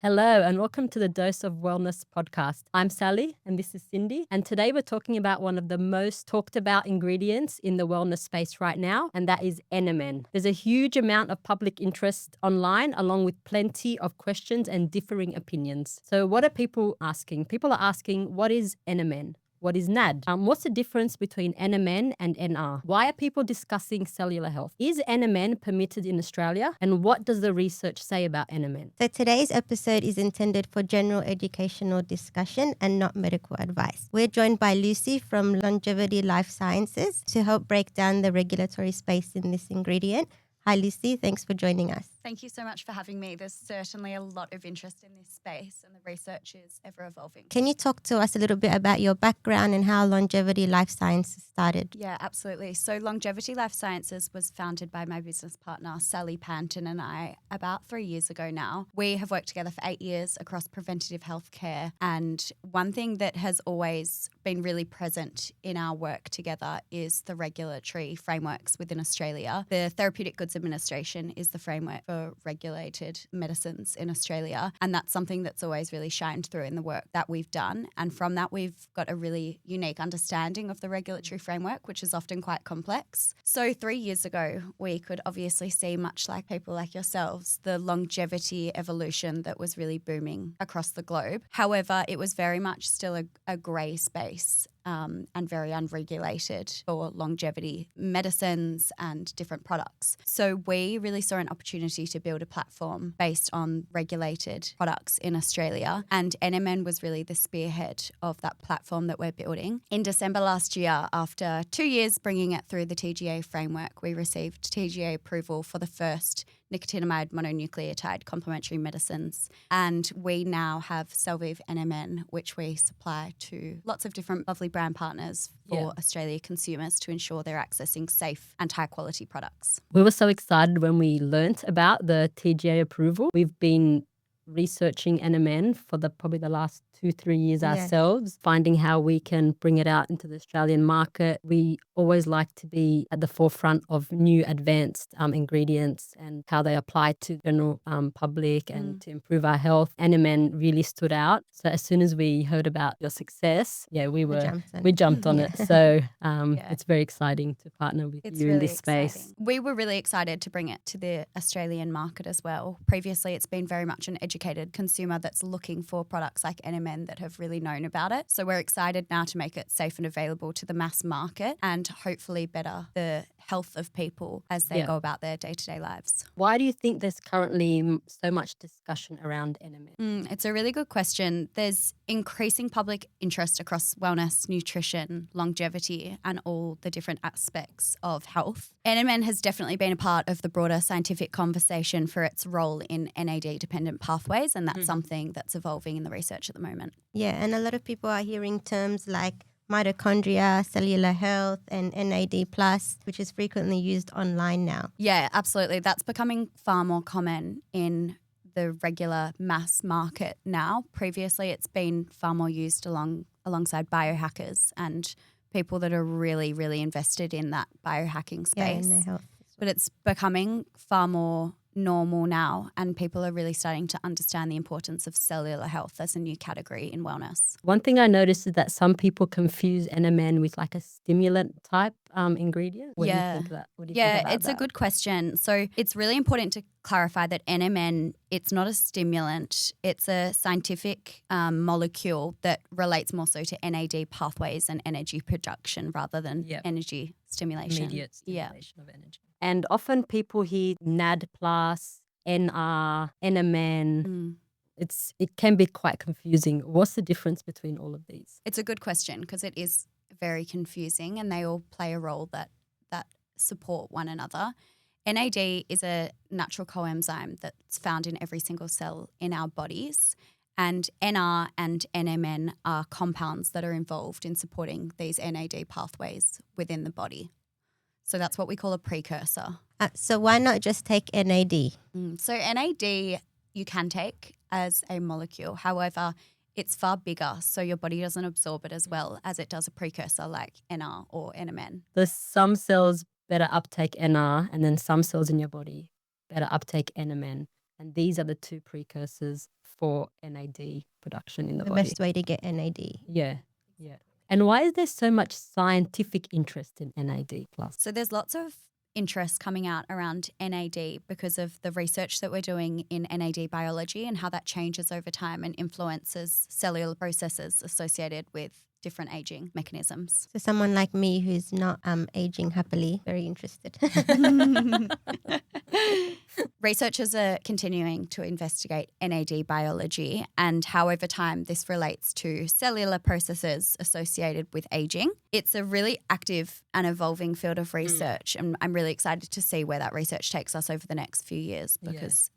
Hello, and welcome to the Dose of Wellness podcast. I'm Sally, and this is Cyndi. And today we're talking about one of the most talked about ingredients in the wellness space right now, and that is NMN. There's a huge amount of public interest online, along with plenty of questions and differing opinions. So, what are people asking? People are asking, what is NMN? What is NAD? What's the difference between NMN and NR? Why are people discussing cellular health? Is NMN permitted in Australia? And what does the research say about NMN? So today's episode is intended for general educational discussion and not medical advice. We're joined by Lucy from Longevity Life Sciences to help break down the regulatory space in this ingredient. Hi Lucy, thanks for joining us. Thank you so much for having me. There's certainly a lot of interest in this space and the research is ever evolving. Can you talk to us a little bit about your background and how Longevity Life Sciences started? Yeah, absolutely. So Longevity Life Sciences was founded by my business partner, Sally Panton, and I about 3 years ago now. We have worked together for 8 years across preventative healthcare. And one thing that has always been really present in our work together is the regulatory frameworks within Australia. The Therapeutic Goods Administration is the framework for regulated medicines in Australia. And that's something that's always really shined through in the work that we've done. And from that, we've got a really unique understanding of the regulatory framework, which is often quite complex. So 3 years ago, we could obviously see, much like people like yourselves, the longevity evolution that was really booming across the globe. However, it was very much still a grey space. And very unregulated for longevity medicines and different products. So we really saw an opportunity to build a platform based on regulated products in Australia. And NMN was really the spearhead of that platform that we're building. In December last year, after 2 years bringing it through the TGA framework, we received TGA approval for the first nicotinamide mononucleotide complementary medicines. And we now have Celviv NMN, which we supply to lots of different lovely brand partners for Australia consumers to ensure they're accessing safe and high quality products. We were so excited when we learnt about the TGA approval. We've been researching NMN for probably the last 2-3 years ourselves, finding how we can bring it out into the Australian market. We always like to be at the forefront of new advanced ingredients and how they apply to general public and to improve our health. NMN really stood out. So as soon as we heard about your success, we jumped on it. So it's very exciting to partner with you in this space. We were really excited to bring it to the Australian market as well. Previously, it's been very much an educated consumer that's looking for products like NMN that have really known about it. So we're excited now to make it safe and available to the mass market and hopefully better the health of people as they go about their day-to-day lives. Why do you think there's currently so much discussion around NMN? It's a really good question. There's increasing public interest across wellness, nutrition, longevity, and all the different aspects of health. NMN has definitely been a part of the broader scientific conversation for its role in NAD-dependent pathways, and that's something that's evolving in the research at the moment. Yeah, and a lot of people are hearing terms like mitochondria, cellular health, and NAD+, which is frequently used online now. Yeah, absolutely. That's becoming far more common in the regular mass market now. Previously, it's been far more used alongside biohackers and people that are really, really invested in that biohacking space. Yeah, in their health. But it's becoming far more normal now, and people are really starting to understand the importance of cellular health as a new category in wellness. One thing I noticed is that some people confuse NMN with like a stimulant type ingredient. What do you think of that? What do you think about it's a good question. So it's really important to clarify that NMN, it's not a stimulant. It's a scientific molecule that relates more so to NAD pathways and energy production rather than energy stimulation. Immediate stimulation of energy. And often people hear NAD+, NR, NMN. It can be quite confusing. What's the difference between all of these? It's a good question because it is very confusing and they all play a role that support one another. NAD is a natural coenzyme that's found in every single cell in our bodies. And NR and NMN are compounds that are involved in supporting these NAD pathways within the body. So that's what we call a precursor. So why not just take NAD? So NAD you can take as a molecule. However, it's far bigger, so your body doesn't absorb it as well as it does a precursor like NR or NMN. There's some cells better uptake NR and then some cells in your body better uptake NMN. And these are the two precursors for NAD production in the The body. best way to get NAD. Yeah, yeah. And why is there so much scientific interest in NAD plus? So there's lots of interest coming out around NAD because of the research that we're doing in NAD biology and how that changes over time and influences cellular processes associated with different aging mechanisms. So someone like me who's not aging happily, very interested. Researchers are continuing to investigate NAD biology and how over time this relates to cellular processes associated with aging. It's a really active and evolving field of research, and I'm really excited to see where that research takes us over the next few years because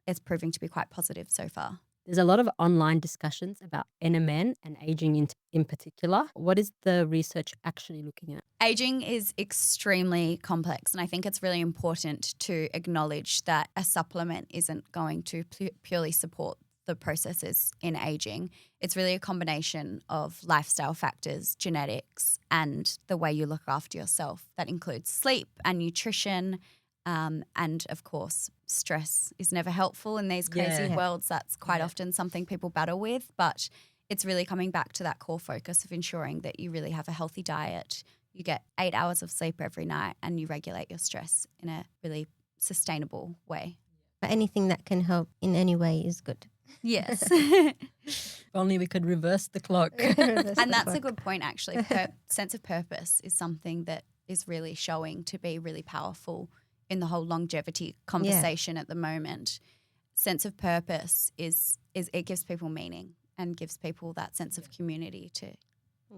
it's proving to be quite positive so far. There's a lot of online discussions about NMN and aging in particular. What is the research actually looking at? Aging is extremely complex, and I think it's really important to acknowledge that a supplement isn't going to purely support the processes in aging. It's really a combination of lifestyle factors, genetics, and the way you look after yourself. That includes sleep and nutrition. And of course, stress is never helpful in these crazy worlds. That's quite often something people battle with, but it's really coming back to that core focus of ensuring that you really have a healthy diet. You get 8 hours of sleep every night and you regulate your stress in a really sustainable way. But anything that can help in any way is good. Yes. If only we could reverse the clock. And that's a good point, actually. Sense of purpose is something that is really showing to be really powerful in the whole longevity conversation at the moment. Sense of purpose is it gives people meaning and gives people that sense of community to.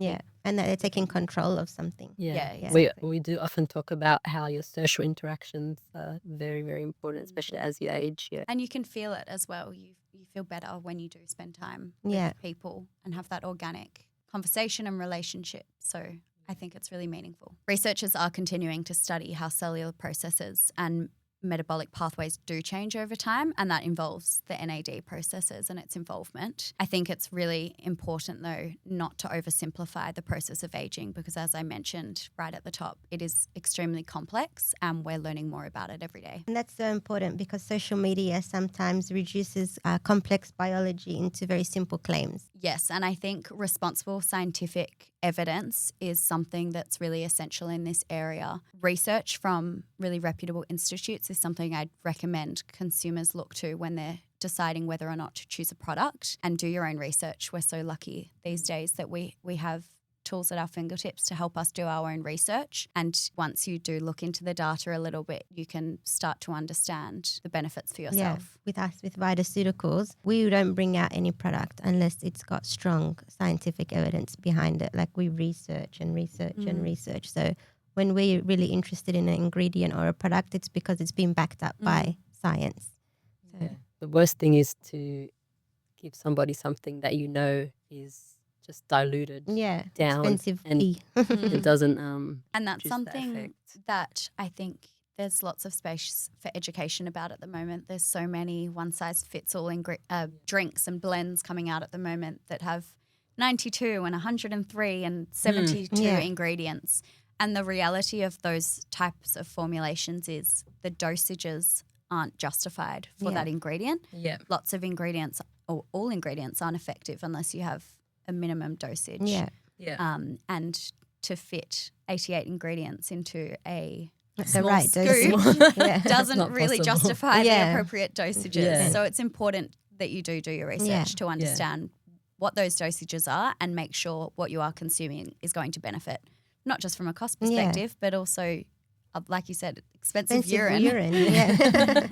Yeah, and that they're taking control of something. Exactly. We do often talk about how your social interactions are very, very important, especially as you age. Yeah. And you can feel it as well. You feel better when you do spend time with people and have that organic conversation and relationship. So I think it's really meaningful. Researchers are continuing to study how cellular processes and metabolic pathways do change over time, and that involves the NAD processes and its involvement. I think it's really important, though, not to oversimplify the process of aging because, as I mentioned right at the top, it is extremely complex and we're learning more about it every day. And that's so important because social media sometimes reduces complex biology into very simple claims. Yes, and I think responsible scientific evidence is something that's really essential in this area. Research from really reputable institutes is something I'd recommend consumers look to when they're deciding whether or not to choose a product, and do your own research. We're so lucky these days that we have tools at our fingertips to help us do our own research. And once you do look into the data a little bit, you can start to understand the benefits for yourself. Yeah, with us, with Vitaceuticals, we don't bring out any product unless it's got strong scientific evidence behind it. Like we research and research and research. So when we're really interested in an ingredient or a product, it's because it's been backed up by science. So. Yeah. The worst thing is to give somebody something that you know is just diluted down expensive and tea. it doesn't and that's something that I think there's lots of space for education about at the moment. There's so many one-size-fits-all drinks and blends coming out at the moment that have 92 and 103 and 72 ingredients. And the reality of those types of formulations is the dosages aren't justified for that ingredient. Yeah. Lots of ingredients or all ingredients aren't effective unless you have a minimum dosage. And to fit 88 ingredients into a small scoop doesn't really justify the appropriate dosages. Yeah. So it's important that you do your research to understand what those dosages are and make sure what you are consuming is going to benefit, not just from a cost perspective, but also, like you said, expensive urine.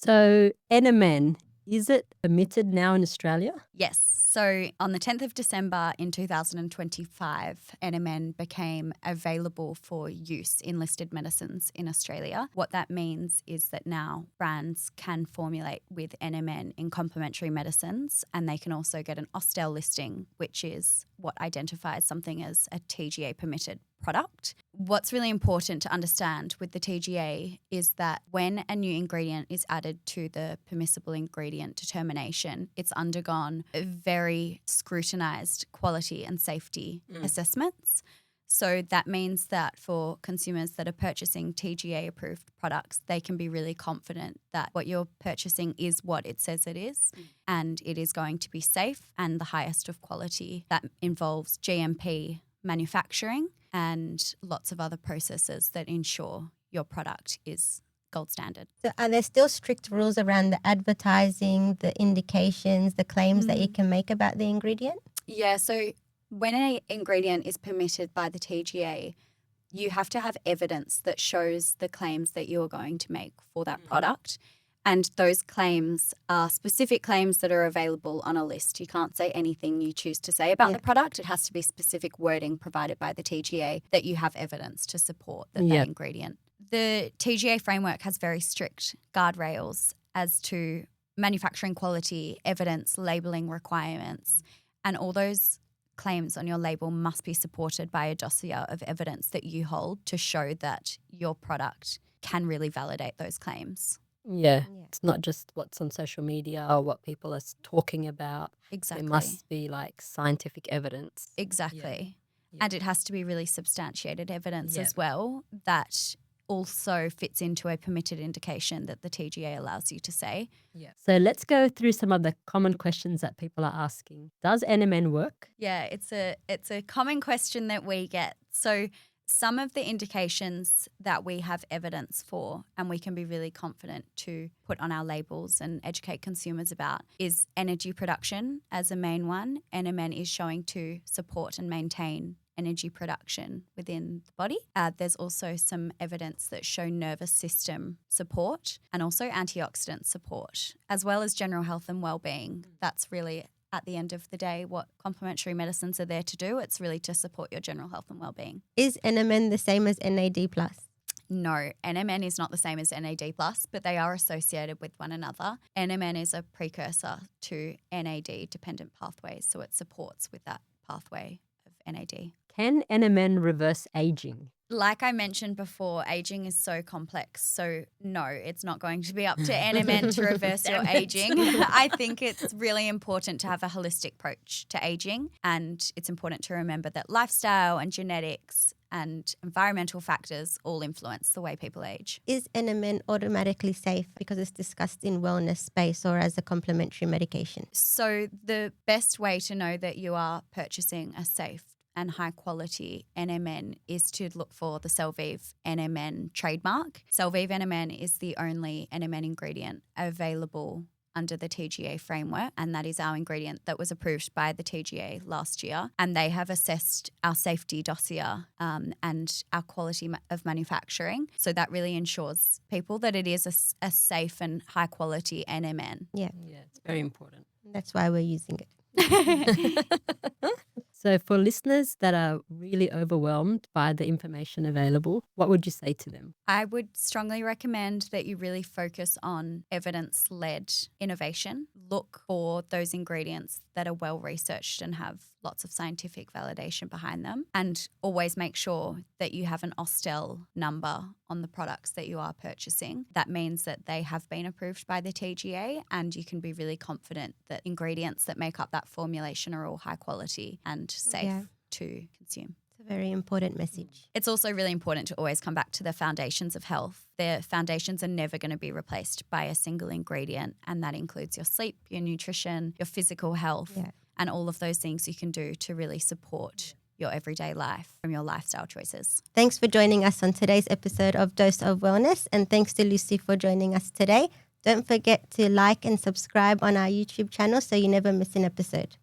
So NMN, is it permitted now in Australia? Yes. So on the 10th of December in 2025, NMN became available for use in listed medicines in Australia. What that means is that now brands can formulate with NMN in complementary medicines, and they can also get an Austell listing, which is what identifies something as a TGA permitted product. What's really important to understand with the TGA is that when a new ingredient is added to the permissible ingredient determination, it's undergone very scrutinised quality and safety assessments. So that means that for consumers that are purchasing TGA approved products, they can be really confident that what you're purchasing is what it says it is, and it is going to be safe and the highest of quality. That involves GMP manufacturing and lots of other processes that ensure your product is gold standard. So are there still strict rules around the advertising, the indications, the claims that you can make about the ingredient? Yeah, so when an ingredient is permitted by the TGA, you have to have evidence that shows the claims that you are going to make for that product. And those claims are specific claims that are available on a list. You can't say anything you choose to say about the product. It has to be specific wording provided by the TGA that you have evidence to support that ingredient. The TGA framework has very strict guardrails as to manufacturing quality, evidence, labelling requirements, and all those claims on your label must be supported by a dossier of evidence that you hold to show that your product can really validate those claims. Yeah, it's not just what's on social media or what people are talking about. Exactly. There must be like scientific evidence. Exactly. Yeah. And it has to be really substantiated evidence as well that also fits into a permitted indication that the TGA allows you to say. Yeah. So let's go through some of the common questions that people are asking. Does NMN work? Yeah, it's a common question that we get. So some of the indications that we have evidence for and we can be really confident to put on our labels and educate consumers about is energy production as a main one. NMN is showing to support and maintain energy production within the body. There's also some evidence that show nervous system support and also antioxidant support, as well as general health and well-being. That's really, at the end of the day, what complementary medicines are there to do. It's really to support your general health and well-being. Is NMN the same as NAD+? No, NMN is not the same as NAD+, but they are associated with one another. NMN is a precursor to NAD-dependent pathways, so it supports with that pathway of NAD. Can NMN reverse aging? Like I mentioned before, aging is so complex. So no, it's not going to be up to NMN to reverse your aging. I think it's really important to have a holistic approach to aging, and it's important to remember that lifestyle and genetics and environmental factors all influence the way people age. Is NMN automatically safe because it's discussed in wellness space or as a complementary medication? So the best way to know that you are purchasing a safe and high quality NMN is to look for the Celvive NMN trademark. Celvive NMN is the only NMN ingredient available under the TGA framework, and that is our ingredient that was approved by the TGA last year. And they have assessed our safety dossier and our quality of manufacturing. So that really ensures people that it is a safe and high quality NMN. Yeah, it's very important. That's why we're using it. So for listeners that are really overwhelmed by the information available, what would you say to them? I would strongly recommend that you really focus on evidence-led innovation. Look for those ingredients that are well researched and have lots of scientific validation behind them, and always make sure that you have an Austell number on the products that you are purchasing. That means that they have been approved by the TGA, and you can be really confident that ingredients that make up that formulation are all high quality and safe to consume. It's a very important message. It's also really important to always come back to the foundations of health. The foundations are never going to be replaced by a single ingredient, and that includes your sleep, your nutrition, your physical health, and all of those things you can do to really support your everyday life from your lifestyle choices. Thanks for joining us on today's episode of Dose of Wellness, and thanks to Lucy for joining us today. Don't forget to like and subscribe on our YouTube channel so you never miss an episode.